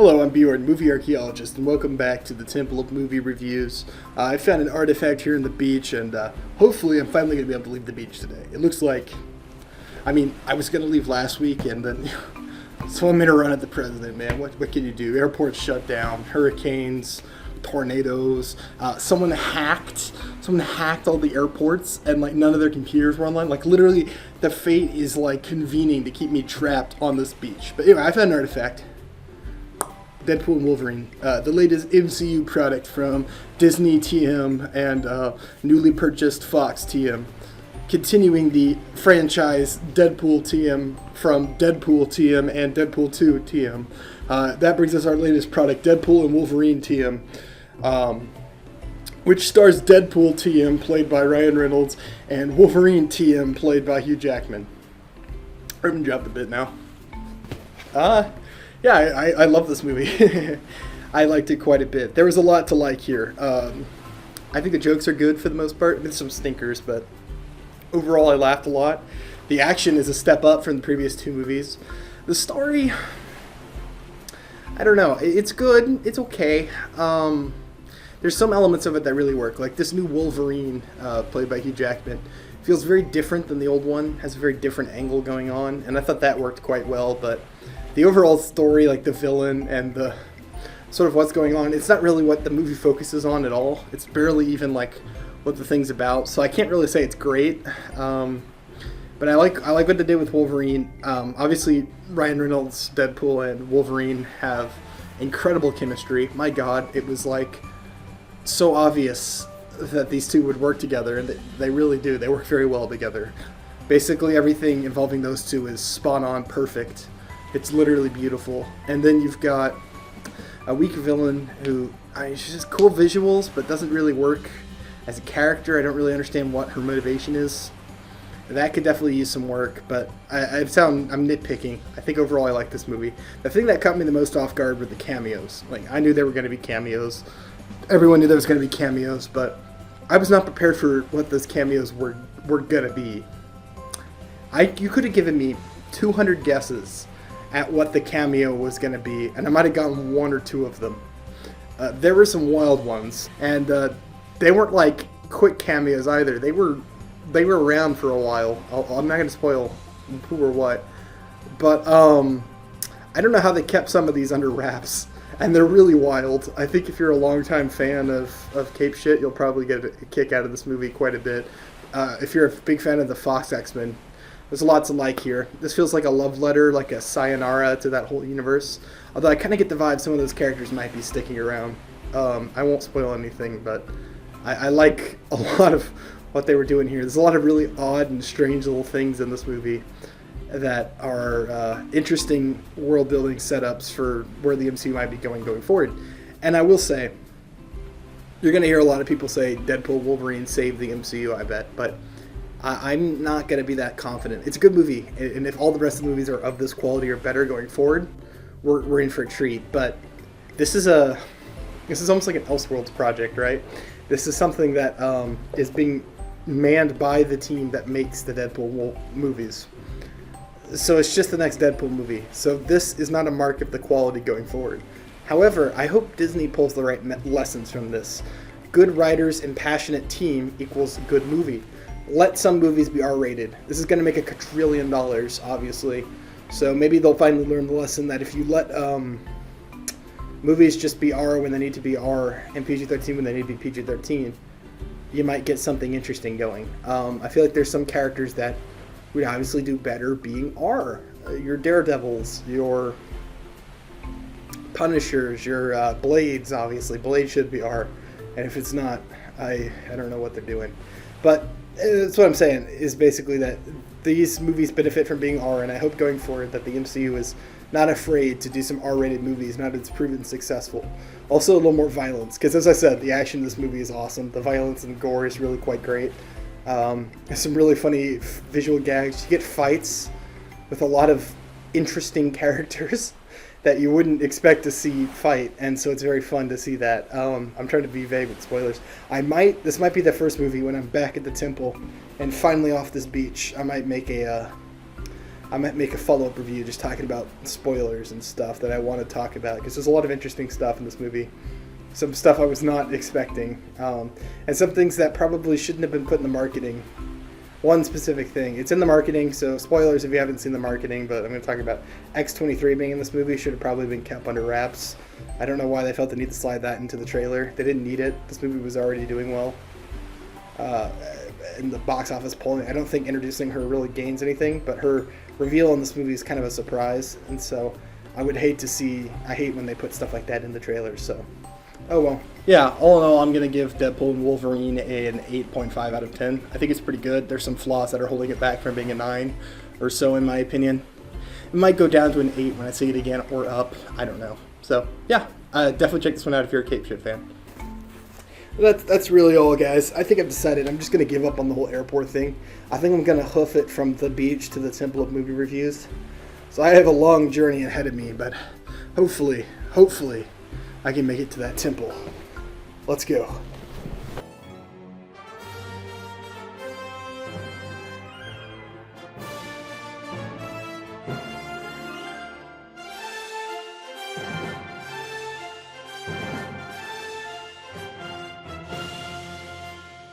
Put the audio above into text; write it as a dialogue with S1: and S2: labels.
S1: Hello, I'm Bjorn, movie archaeologist, and welcome back to the Temple of Movie Reviews. I found an artifact here in the beach, and hopefully I'm finally going to be able to leave the beach today. It looks like, I was going to leave last week, and then swimming around at the president, man. What can you do? Airports shut down, hurricanes, tornadoes. Someone hacked all the airports, and none of their computers were online. Literally, the fate is convening to keep me trapped on this beach. But anyway, I found an artifact. Deadpool and Wolverine, the latest MCU product from Disney TM and newly purchased Fox TM, continuing the franchise Deadpool TM from Deadpool TM and Deadpool 2 TM. That brings us our latest product, Deadpool and Wolverine TM, which stars Deadpool TM, played by Ryan Reynolds, and Wolverine TM, played by Hugh Jackman. I'm gonna drop the bit now. Yeah, I love this movie. I liked it quite a bit. There was a lot to like here. I think the jokes are good for the most part. There's some stinkers, but overall I laughed a lot. The action is a step up from the previous two movies. The story, I don't know. It's good. It's okay. There's some elements of it that really work. Like this new Wolverine, played by Hugh Jackman, feels very different than the old one. Has a very different angle going on, and I thought that worked quite well, but the overall story, the villain and the sort of what's going on, it's not really what the movie focuses on at all. It's barely even what the thing's about. So I can't really say it's great. But I like what they did with Wolverine. Obviously, Ryan Reynolds, Deadpool, and Wolverine have incredible chemistry. My God, it was so obvious that these two would work together, and they really do. They work very well together. Basically, everything involving those two is spot on, perfect. It's literally beautiful. And then you've got a weak villain who, she's just cool visuals, but doesn't really work as a character. I don't really understand what her motivation is. That could definitely use some work, but I'm nitpicking. I think overall I like this movie. The thing that caught me the most off guard were the cameos. I knew there were going to be cameos. Everyone knew there was going to be cameos, but I was not prepared for what those cameos were going to be. You could have given me 200 guesses at what the cameo was going to be, and I might have gotten one or two of them. There were some wild ones, and they weren't quick cameos either. They were around for a while. I'm not going to spoil who or what, but I don't know how they kept some of these under wraps, and they're really wild. I think if you're a longtime fan of Cape shit, you'll probably get a kick out of this movie quite a bit. If you're a big fan of the Fox X-Men, there's lots to like here. This feels like a love letter, like a sayonara to that whole universe. Although I kind of get the vibe some of those characters might be sticking around. I won't spoil anything, but I like a lot of what they were doing here. There's a lot of really odd and strange little things in this movie that are interesting world-building setups for where the MCU might be going forward. And I will say, you're going to hear a lot of people say Deadpool, Wolverine saved the MCU, I bet, but I'm not going to be that confident. It's a good movie, and if all the rest of the movies are of this quality or better going forward, we're in for a treat. But this is almost like an Elseworlds project, right? This is something that is being manned by the team that makes the Deadpool movies. So it's just the next Deadpool movie. So this is not a mark of the quality going forward. However, I hope Disney pulls the right lessons from this. Good writers and passionate team equals good movie. Let some movies be R-rated. This is going to make $1 quadrillion, obviously. So maybe they'll finally learn the lesson that if you let movies just be R when they need to be R and PG-13 when they need to be PG-13, you might get something interesting going. I feel like there's some characters that would obviously do better being R. Your Daredevils, your Punishers, your Blades, obviously. Blade should be R. And if it's not, I don't know what they're doing. But that's what I'm saying, is basically that these movies benefit from being R, and I hope going forward that the MCU is not afraid to do some R-rated movies now that it's proven successful. Also a little more violence, because as I said, the action in this movie is awesome. The violence and gore is really quite great. There's some really funny visual gags. You get fights with a lot of interesting characters that you wouldn't expect to see fight, and so it's very fun to see that. I'm trying to be vague with spoilers. This might be the first movie when I'm back at the temple and finally off this beach. I might make a I might make a follow-up review just talking about spoilers and stuff that I want to talk about, because there's a lot of interesting stuff in this movie. Some stuff I was not expecting, and some things that probably shouldn't have been put in the marketing. One specific thing, it's in the marketing, so spoilers if you haven't seen the marketing, but I'm going to talk about X-23 being in this movie. Should have probably been kept under wraps. I don't know why they felt the need to slide that into the trailer. They didn't need it. This movie was already doing well. In the box office polling, I don't think introducing her really gains anything, but her reveal in this movie is kind of a surprise, and so I hate when they put stuff like that in the trailers, so oh well. Yeah, all in all, I'm going to give Deadpool and Wolverine an 8.5 out of 10. I think it's pretty good. There's some flaws that are holding it back from being a 9 or so, in my opinion. It might go down to an 8 when I see it again, or up. I don't know. So, yeah, definitely check this one out if you're a Cape Shit fan. That's really all, guys. I think I've decided I'm just going to give up on the whole airport thing. I think I'm going to hoof it from the beach to the Temple of Movie Reviews. So I have a long journey ahead of me, but hopefully, I can make it to that temple. Let's go.